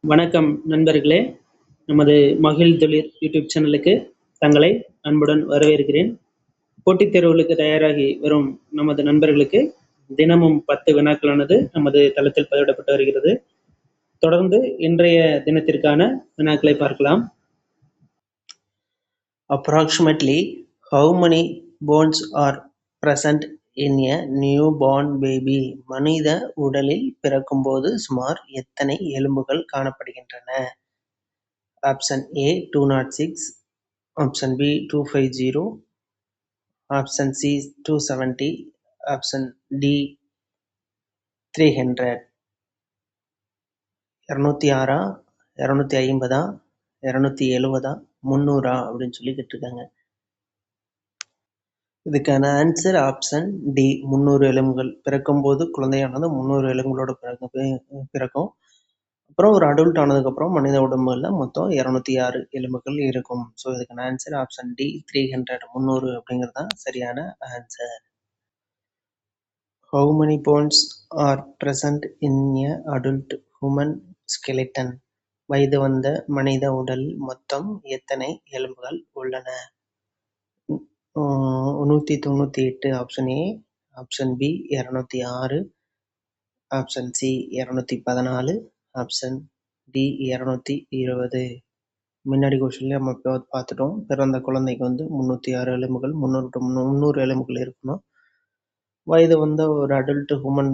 வணக்கம் நண்பர்களே. நமது மகிழ்தொழில் யூடியூப் சேனலுக்கு தங்களை அன்புடன் வரவேற்கிறேன். போட்டித் தேர்வுகளுக்கு தயாராகி வரும் நமது நண்பர்களுக்கு தினமும் 10 வினாக்களானது நமது தளத்தில் பதிவிடப்பட்டு வருகிறது. தொடர்ந்து இன்றைய தினத்திற்கான வினாக்களை பார்க்கலாம். Approximately how many bones are present in a newborn baby? மனித உடலில் பிறக்கும்போது சுமார் எத்தனை எலும்புகள் காணப்படுகின்றன? Option A 206, option B 250, option C 270, option D 300. 206, 250, 270, 300 அப்படின்னு சொல்லி கேட்டிருக்காங்க. இதுக்கான ஆன்சர் ஆப்ஷன் டி 300 எலும்புகள். பிறக்கும்போது குழந்தையானது 300 எலும்புகளோட பிறக்கும். அப்புறம் ஒரு அடல்ட் ஆனதுக்கப்புறம் மனித உடம்புல மொத்தம் 206 எலும்புகள் இருக்கும். ஸோ இதுக்கான ஆன்சர் ஆப்ஷன் டி 300, 300 அப்படிங்கிறது தான் சரியான answer. How many bones are present in a adult human skeleton? வயது வந்த மனித உடல் மொத்தம் எத்தனை எலும்புகள் உள்ளன? 198 option A, option B 206, option C 214, option D 220. முன்னாடி கொஸ்டின்ல நம்ம பார்த்துட்டோம். பிறந்த குழந்தைக்கு வந்து 306 எலும்புகள், 300 எலும்புகள் இருக்கணும். வயது வந்த ஒரு அடல்ட் ஹியூமன்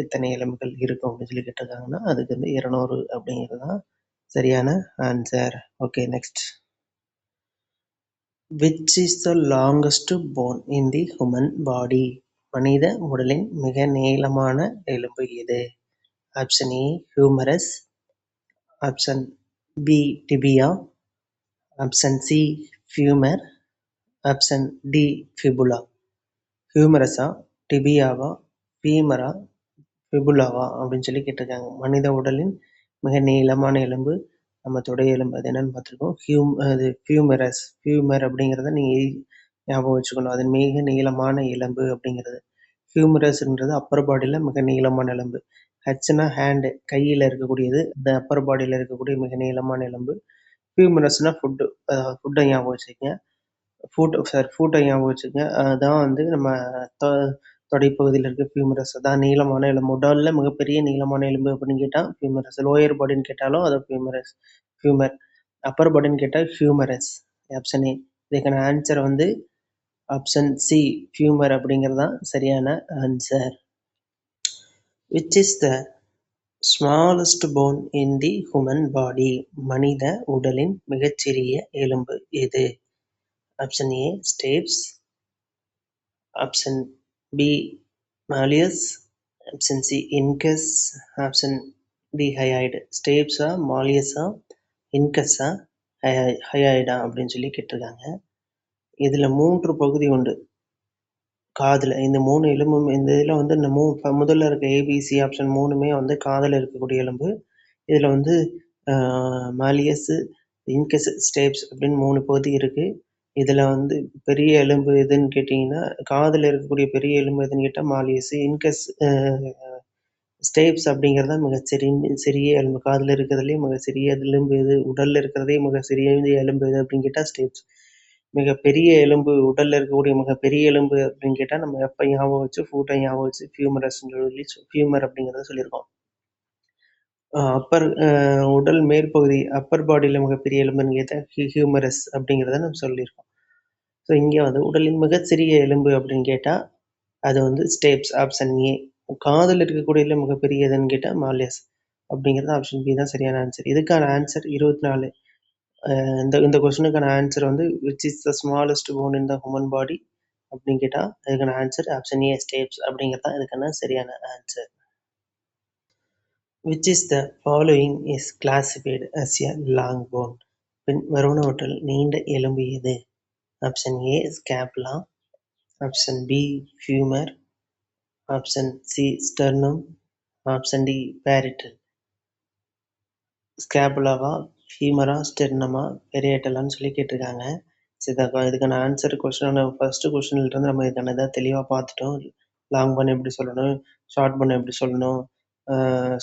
எத்தனை எலும்புகள் இருக்கும் அப்படின்னு சொல்லி கேட்டிருக்காங்கன்னா அதுக்கு வந்து 200 அப்படிங்கிறது தான் சரியான answer. Okay, next. Which is the longest bone in the human body? மனித உடலின் மிக நீளமான எலும்பு எது? Option A humerus, option B tibia, option C femur, option D fibula. ஹியூமரஸா, டிபியாவா, ஃபீமரா, ஃபிபுலாவா அப்படின்னு சொல்லி கேட்டிருக்காங்க. மனித உடலின் மிக நீளமான எலும்பு நம்ம தொடை எலும்பு. அது என்னன்னு பார்த்துருக்கோம். அது ஃபியூமரஸ். ஃபியூமர் அப்படிங்கிறத நீங்கள் ஞாபகம் வச்சுக்கணும். அது மிக நீளமான எலும்பு அப்படிங்கிறது. ஹியூமரஸ்ன்றது அப்பர் பாடியில் மிக நீளமான எலும்பு. ஹச்னா ஹேண்டு, கையில் இருக்கக்கூடியது. இந்த அப்பர் பாடியில் இருக்கக்கூடிய மிக நீளமான எலும்பு. ஹியூமரஸ்னா ஃபுட்டை ஞாபகம் வச்சுக்கோங்க. ஃபுட்டை ஞாபகம் வச்சுக்கோங்க. அதான் வந்து நம்ம தொடைப்பகுதியில் இருக்க ஃபியூமரஸ். அதான் நீளமான எலும்பு. உடலில் மிகப்பெரிய நீளமான எலும்பு அப்படின்னு கேட்டால் ஃபியூமரஸ். லோயர் பாடின்னு கேட்டாலும் அது ஃபியூமர். அப்பர் பாடின்னு கேட்டால் ஹியூமரஸ். Option A. இதுக்கான ஆன்சர் வந்து ஆப்ஷன் சி ஃபியூமர் அப்படிங்கிறது தான் சரியான answer. Which is the smallest bone in the human body? மனித உடலின் மிகச்சிறிய எலும்பு எது? Option A stapes, option B malleus, option C incus, option D hyoid. ஸ்டேப்ஸா, மாலியஸா, இன்கஸா, ஹயாய்டா அப்படின்னு சொல்லி கேட்டிருக்காங்க. இதில் 3 பகுதி உண்டு காதில். இந்த 3 எலும்பும் இந்த இதில் வந்து இந்த முதல்ல இருக்க ஏபிசி ஆப்ஷன் 3மே வந்து காதில் இருக்கக்கூடிய எலும்பு. இதில் வந்து மாலியஸ், இன்கஸ், ஸ்டேப்ஸ் அப்படின்னு 3 பகுதி இருக்குது. இதில் வந்து பெரிய எலும்பு எதுன்னு கேட்டிங்கன்னா காதில் இருக்கக்கூடிய பெரிய எலும்பு எதுன்னு கேட்டால் மாலியஸ். இன்கஸ், ஸ்டேப்ஸ் அப்படிங்கிறது தான் சிறிய எலும்பு. காதில் இருக்கிறதுலேயே மிக சிறிய எலும்பு எது? உடலில் இருக்கிறதே மிக சிறிய எலும்பு எது அப்படின்னு கேட்டால் ஸ்டேப்ஸ். மிகப்பெரிய எலும்பு, உடலில் இருக்கக்கூடிய மிகப்பெரிய எலும்பு அப்படின்னு கேட்டால் நம்ம எப்போ ஞாபகம் வச்சு ஃபுட்டை ஞாபகம் வச்சு ஃபியூமரஸ்ன்னு சொல்லி ஃபியூமர் அப்படிங்கிறத சொல்லியிருக்கோம். உடல் மேற்பகுதி அப்பர் பாடியில் மிகப்பெரிய எலும்புன்னு கேட்டால் ஹியூமரஸ் அப்படிங்கிறத நம்ம சொல்லியிருக்கோம். ஸோ இங்கே வந்து உடலின் மிகச்சிறிய எலும்பு அப்படின்னு கேட்டால் அது வந்து ஸ்டேப்ஸ், ஆப்ஷன் ஏ. காதில் இருக்கக்கூடிய மிகப்பெரிய எதுன்னு கேட்டால் மாலியஸ் அப்படிங்கிறது ஆப்ஷன் பி தான் சரியான ஆன்சர். இதுக்கான ஆன்சர் 24. இந்த கொஸ்டினுக்கான ஆன்சர் வந்து which is the smallest phone in the human body அப்படின்னு கேட்டால் அதுக்கான ஆன்சர் ஆப்ஷன் ஏ ஸ்டேப்ஸ் அப்படிங்கிறது தான் இதுக்கான சரியான answer. Which is the following is classified as a long bone? பின் வருவனவற்றில் நீண்ட எலும்பு எது? Option A scapula, option B femur, option C sternum, option D parietal. ஸ்கேப்புலாவா, ஃபீமரா, ஸ்டெர்னமா, பெரியட்டலான்னு சொல்லி கேட்டிருக்காங்க. இதுக்கான ஆன்சர் ஃபர்ஸ்ட் கொஸ்டின்லேருந்து நம்ம இதுக்கான இதை தெளிவாக பார்த்துட்டோம். லாங் பண்ண எப்படி சொல்லணும், ஷார்ட் பண்ண எப்படி சொல்லணும்,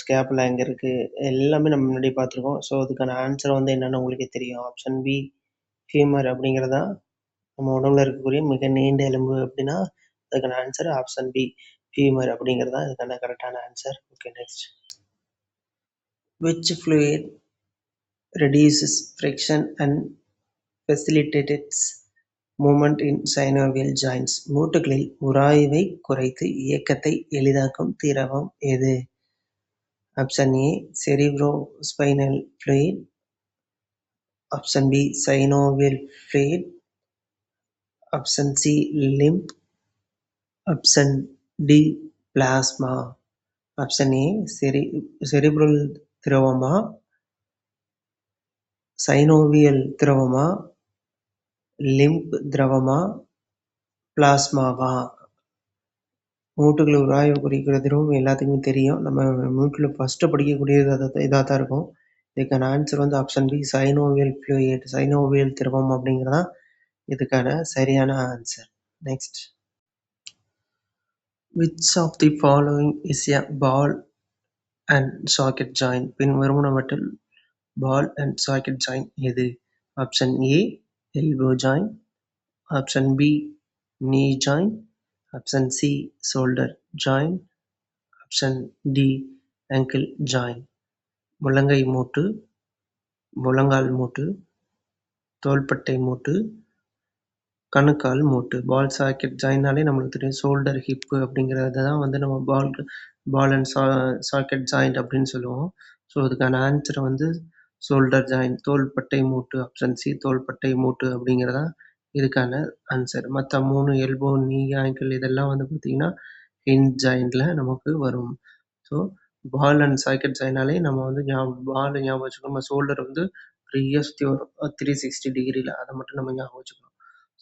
ஸ்கேப்புலா எங்கே இருக்குது, எல்லாமே நம்ம முன்னாடியே பார்த்துருக்கோம். ஸோ அதுக்கான ஆன்சர் வந்து என்னென்னு உங்களுக்கே தெரியும். ஆப்ஷன் பி ஃபீமர் அப்படிங்கிறது தான் நம்ம உடம்புல இருக்கக்கூடிய மிக நீண்ட எலும்பு அப்படின்னா, அதுக்கான ஆன்சர் ஆப்ஷன் பி ஃபீமர் அப்படிங்கிறது தான் இதுக்கான கரெக்டான answer. Okay, next. Which fluid reduces friction and facilitates movement in synovial joints? மூட்டுகளில் உராய்வைக் குறைத்து இயக்கத்தை எளிதாக்கும் திரவம் எது? Option A cerebrospinal fluid, option B synovial fluid, option C lymph, option D plasma. Option A cerebral திரவமா, சைனோவியல் திரவமா, lymph திரவமா, பிளாஸ்மாவா? மூட்டுகள் உராய்வு குறிக்கிற திரவம் எல்லாத்துக்குமே தெரியும். நம்ம மூட்டில் ஃபஸ்ட்டு படிக்கக்கூடியது இதாக தான் இருக்கும். இதுக்கான ஆன்சர் வந்து option B synovial fluid, synovial திரவம் அப்படிங்கிறது தான் இதுக்கான சரியான answer. Next. Which of the following is a ball and socket joint? பின்வருவனவற்றில் பால் அண்ட் சாக்கெட் ஜாயிண்ட் எது? Option A elbow joint, option B knee joint, option C shoulder joint, option D ankle joint. முழங்கை மூட்டு, முழங்கால் மூட்டு, தோள்பட்டை மூட்டு, கணுக்கால் மூட்டு. பால் சாக்கெட் ஜாயிண்ட்னாலே நம்மளுக்கு தெரியும் ஷோல்டர் ஹிப்பு அப்படிங்கிறத தான் வந்து நம்ம பால் அண்ட் சாக்கெட் ஜாயிண்ட் அப்படின்னு சொல்லுவோம். ஸோ அதுக்கான ஆன்சர் வந்து ஷோல்டர் ஜாயிண்ட், தோள்பட்டை மூட்டு. ஆப்ஷன் சி தோள்பட்டை மூட்டு அப்படிங்கிறது தான் இதுக்கான ஆன்சர். மற்ற 3 எல்போ, நீ, ஆங்கிள் இதெல்லாம் வந்து பார்த்திங்கன்னா ஹிஞ்ச் ஜாயிண்டில் நமக்கு வரும். ஸோ பால் அண்ட் சாக்கெட் ஜாயிண்ட்னாலே நம்ம வந்து பால் ஞாபகம் வச்சுக்கணும். நம்ம ஷோல்டர் வந்து ஃப்ரீயாக சுற்றி வரும் 360 டிகிரியில், அதை மட்டும் நம்ம ஞாபகம் வச்சுக்கணும்.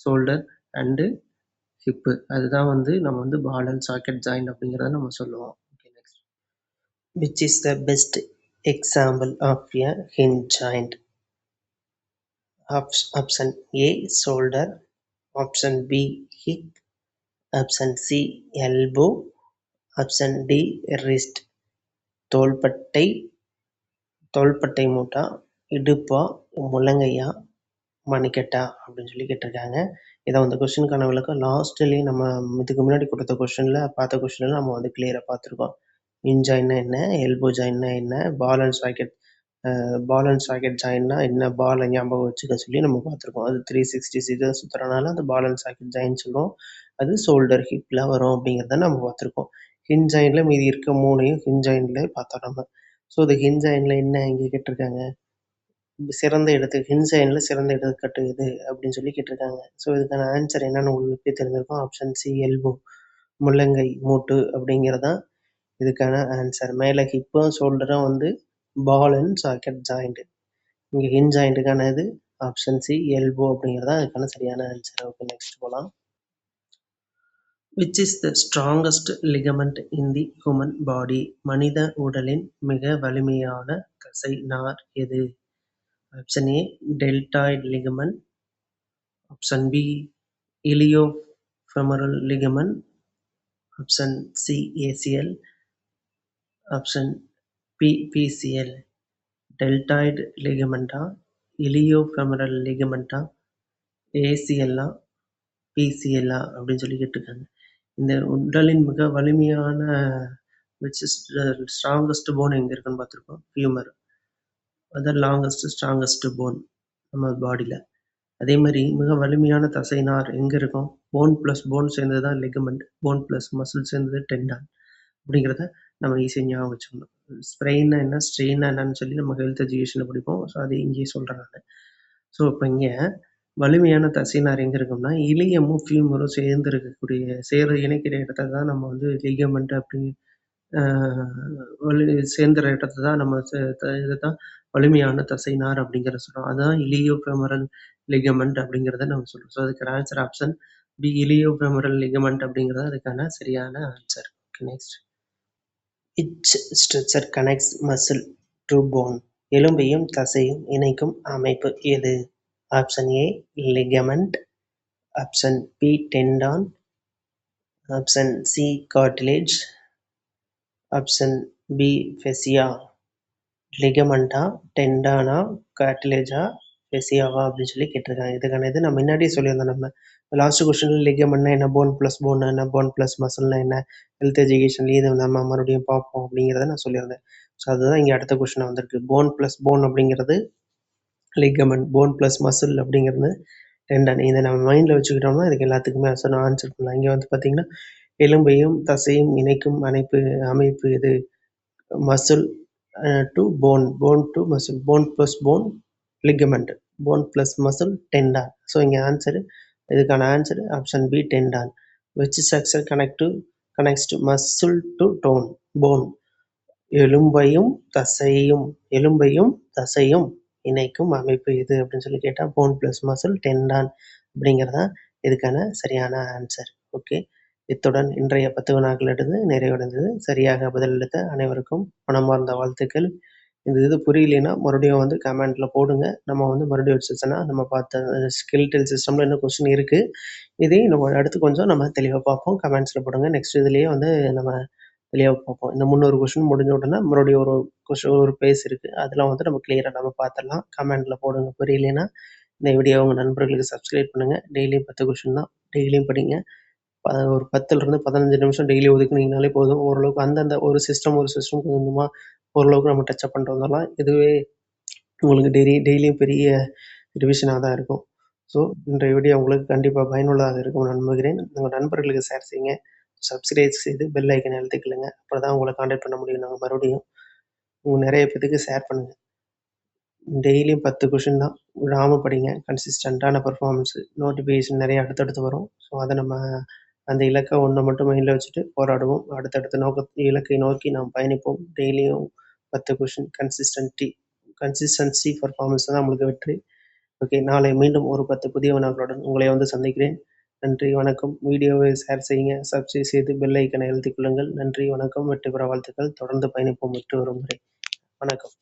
ஷோல்டர் அண்டு ஹிப்பு, அதுதான் வந்து நம்ம வந்து பால் அண்ட் சாக்கெட் ஜாயிண்ட் அப்படிங்கிறத நம்ம சொல்லுவோம். Okay, next. Which is the best example of a hinge joint? Option A shoulder, option B hip, option C elbow, option D wrist. தோள்பட்டை மூட்டா, இடுப்பா, முழங்கையா, மணிக்கட்டா அப்படின்னு சொல்லி கேட்டிருக்காங்க. இதை வந்து கொஸ்டினுக்கான விளக்கம் லாஸ்ட்லேயே நம்ம இதுக்கு முன்னாடி கொடுத்த பார்த்த கொஸ்டினில் நம்ம வந்து கிளியராக பார்த்துருக்கோம். இன் ஜாயின்னா என்ன, எல்போ ஜாயின்னா என்ன, பால் அண்ட் சாக்கெட் ஜாயின்னா என்ன, பாலை ஞாபகம் வச்சுக்க சொல்லி நம்ம பார்த்துருக்கோம். அது 360 சுற்றுறனால அது பால் அண்ட் சாக்கெட் ஜாயின்னு சொல்லுவோம். அது ஷோல்டர் ஹிப்பில் வரும் அப்படிங்கிறத நம்ம பார்த்துருக்கோம். ஹிஞ்ச் ஜாயிண்டில் மீதி இருக்க 3ஐயும் ஹிஞ்ச் ஜாயிண்டில் பார்த்தோம் நம்ம. ஸோ அது ஹிஞ்ச் ஜாயிண்டில் என்ன இங்கே கேட்டிருக்காங்க, ஹிஞ்ச் ஜாயிண்டில் சிறந்த எடுத்துக்காட்டு எது அப்படின்னு சொல்லி கேட்டிருக்காங்க. ஸோ இதுக்கான ஆன்சர் என்னன்னு உங்களுக்கு தெரிஞ்சிருக்கும். ஆப்ஷன் சி எல்போ, முள்ளங்கை மூட்டு அப்படிங்கிறது தான் இதுக்கான ஆன்சர். மேலே ஹிப்பும் ஷோல்டரும் வந்து பால் அண்ட் சாக்கெட் ஜாயிண்ட். இங்கே ஹிஞ்ச் ஜாயிண்ட்டுக்கான இது ஆப்ஷன் சி எல்போ அப்படிங்கிறது தான் இதுக்கான சரியான ஆன்சர். ஓகே, நெக்ஸ்ட் போகலாம். Which is the strongest ligament in the human body? மனித உடலின் மிக வலிமையான தசை நார் எது? Option A deltoid ligament, option B iliofemoral ligament, option C ACL, option B PCL. Deltoid லிகமெண்டா, இலியோஃபெமரல் லிகமெண்டா, ஏசிஎல்லா, பிசிஎல்லா அப்படின்னு சொல்லி கேட்டிருக்காங்க. இந்த உடலின் மிக வலிமையான ஸ்ட்ராங்கஸ்ட் போன் எங்கே இருக்குன்னு பார்த்துருக்கோம், ஃபியூமர். அதான் லாங்கஸ்ட் ஸ்ட்ராங்கஸ்ட் போன் நம்ம பாடியில். அதே மாதிரி மிக வலிமையான தசை நார் எங்கே இருக்கும், போன் ப்ளஸ் போன் சேர்ந்தது தான் லிகமெண்ட், போன் ப்ளஸ் மசில் சேர்ந்தது டெண்டான் அப்படிங்கிறத நம்ம ஈஸியாக ஞாபகம் வச்சுக்கணும். ஸ்ப்ரெயின்னா என்ன, ஸ்ட்ரெயின்னா என்னன்னு சொல்லி நம்ம ஹெல்த் எஜுகேஷனில் படிப்போம். ஸோ அது இங்கேயே சொல்கிறேன் நான். ஸோ இப்போ இங்கே வலிமையான தசைநார் எங்கே இருக்கும்னா இலியமும் ஃபியூமரும் இணைக்கிற இடத்த தான் நம்ம வந்து லிகமெண்ட் அப்படி சேர்ந்துற இடத்த தான் நம்ம இதை தான் வலிமையான தசைநார் அப்படிங்கிற சொல்கிறோம். அதுதான் இலியோஃபெமரல் லிகமெண்ட் அப்படிங்கிறத நம்ம சொல்கிறோம். ஸோ அதுக்கான answer option B iliofemoral ligament அப்படிங்கிறது அதுக்கான சரியான answer. Okay, next. Which structure connects muscle to bone? எலும்பையும் தசையும் இணைக்கும் அமைப்பு எது? Option A ligament, option B tendon, option C cartilage, option B fascia, லிகமெண்டா, டெண்டானா, கார்டிலேஜா, ஃபெசியாவா அப்படின்னு சொல்லி கேட்டிருக்காங்க. இதுக்கான இது நான் முன்னாடியே சொல்லியிருந்தோம் நம்ம. லாஸ்ட் கொஸ்டின்ல லிகமெண்ட்னா என்ன, போன் ப்ளஸ் போன் என்ன, போன் ப்ளஸ் மசில்னா என்ன, ஹெல்த் எஜுகேஷன்லேயே இதை நம்ம மறுபடியும் பார்ப்போம் அப்படிங்கிறத நான் சொல்லியிருந்தேன். ஸோ அதுதான் இங்கே அடுத்த கொஸ்டின் வந்திருக்கு. போன் ப்ளஸ் போன் அப்படிங்கிறது லிகமெண்ட், போன் ப்ளஸ் மசில் அப்படிங்கிறது டெண்டன். இதை நம்ம மைண்டில் வச்சுக்கிட்டோம்னா இதுக்கு எல்லாத்துக்குமே நான் ஆன்சர் பண்ணலாம். இங்கே வந்து பார்த்தீங்கன்னா எலும்பையும் தசையும் இணைக்கும் அமைப்பு எது? Muscle to bone, bone to muscle, bone plus bone ligament, bone plus muscle tendon. So இங்கே ஆன்சரு, இதுக்கான answer option B tendon. Which structure connects to muscle to tone, bone. எலும்பையும் தசையும் இணைக்கும் அமைப்பு எது அப்படின்னு சொல்லி கேட்டால் போன் ப்ளஸ் மசில் டெண்டான் அப்படிங்கிறதான் இதுக்கான சரியான ஆன்சர். ஓகே, இத்துடன் இன்றைய 10 வினாக்கள் எடுத்து நிறைவடைந்தது. சரியாக பதிலளித்த அனைவருக்கும் மனமார்ந்த வாழ்த்துக்கள். இது புரியலைன்னா மறுபடியும் வந்து கமெண்ட்ல போடுங்க. நம்ம வந்து மறுபடியும் ஒரு செஷனா நம்ம பார்த்த ஸ்கில்டெல் சிஸ்டம்ல இன்னும் கொஸ்டின் இருக்கு. இதையும் நம்ம அடுத்து கொஞ்சம் நம்ம தெளிவாக பார்ப்போம். கமெண்ட்ஸ்ல போடுங்க. நெக்ஸ்ட் இதுலேயே வந்து நம்ம தெளிவாக பார்ப்போம். இந்த 300 கொஸ்டின் முடிஞ்ச உடனே மறுபடியும் ஒரு பேஸ் இருக்கு. அதெல்லாம் வந்து நம்ம கிளியராக நம்ம பார்த்துடலாம். கமெண்ட்ல போடுங்க. புரியலைன்னா இந்த வீடியோ உங்கள் நண்பர்களுக்கு சப்ஸ்கிரைப் பண்ணுங்க. டெய்லியும் 10 கொஸ்டின் தான், டெய்லியும் படிங்க. ஒரு 10லிருந்து 15 நிமிஷம் டெய்லி ஒதுக்குனீங்கனாலே போதும். ஓரளவுக்கு அந்தந்த ஒரு சிஸ்டம் கொஞ்சம் கொஞ்சமாக ஓரளவுக்கு நம்ம டச்சப் பண்ணிட்டு வந்துடலாம். இதுவே உங்களுக்கு டெய்லியும் பெரிய ரிவிஷனாக தான் இருக்கும். ஸோ இன்றைய வீடியோ உங்களுக்கு கண்டிப்பாக பயனுள்ளதாக இருக்கும் நம்புகிறேன். உங்கள் நண்பர்களுக்கு ஷேர் செய்யுங்க. சப்ஸ்கிரைப் செய்து பெல் ஐக்கனை அழுத்திக்கலுங்க. அப்போ தான் உங்களை காண்டாக்ட் பண்ண முடியும் நாங்கள் மறுபடியும். நிறைய பேத்துக்கு ஷேர் பண்ணுங்கள். டெய்லியும் 10 கொஷின் தான். விடாம படிங்க. கன்சிஸ்டன்ட்டான பெர்ஃபார்மன்ஸு, நோட்டிஃபிகேஷன் நிறைய அடுத்தடுத்து வரும். ஸோ அதை நம்ம அந்த இலக்கை ஒன்றை மட்டும் மைண்டில் வச்சுட்டு போராடுவோம். அடுத்தடுத்த இலக்கை நோக்கி நாம் பயணிப்போம். டெய்லியும் 10 கொஷின் கன்சிஸ்டன்சி பெர்ஃபார்மன்ஸ் தான் நம்மளுக்கு வெற்றி. ஓகே, நாளை மீண்டும் ஒரு 10 புதிய வினாக்களுடன் உங்களை வந்து சந்திக்கிறேன். நன்றி, வணக்கம். வீடியோவை ஷேர் செய்யுங்க. சப்ஸ்கிரைப் செய்து பெல் ஐக்கனை அழுத்திக் கொள்ளுங்கள். நன்றி, வணக்கம். வெற்றி பெற வாழ்த்துக்கள். தொடர்ந்து பயணிப்போம் வெற்றி வரும் வரை. வணக்கம்.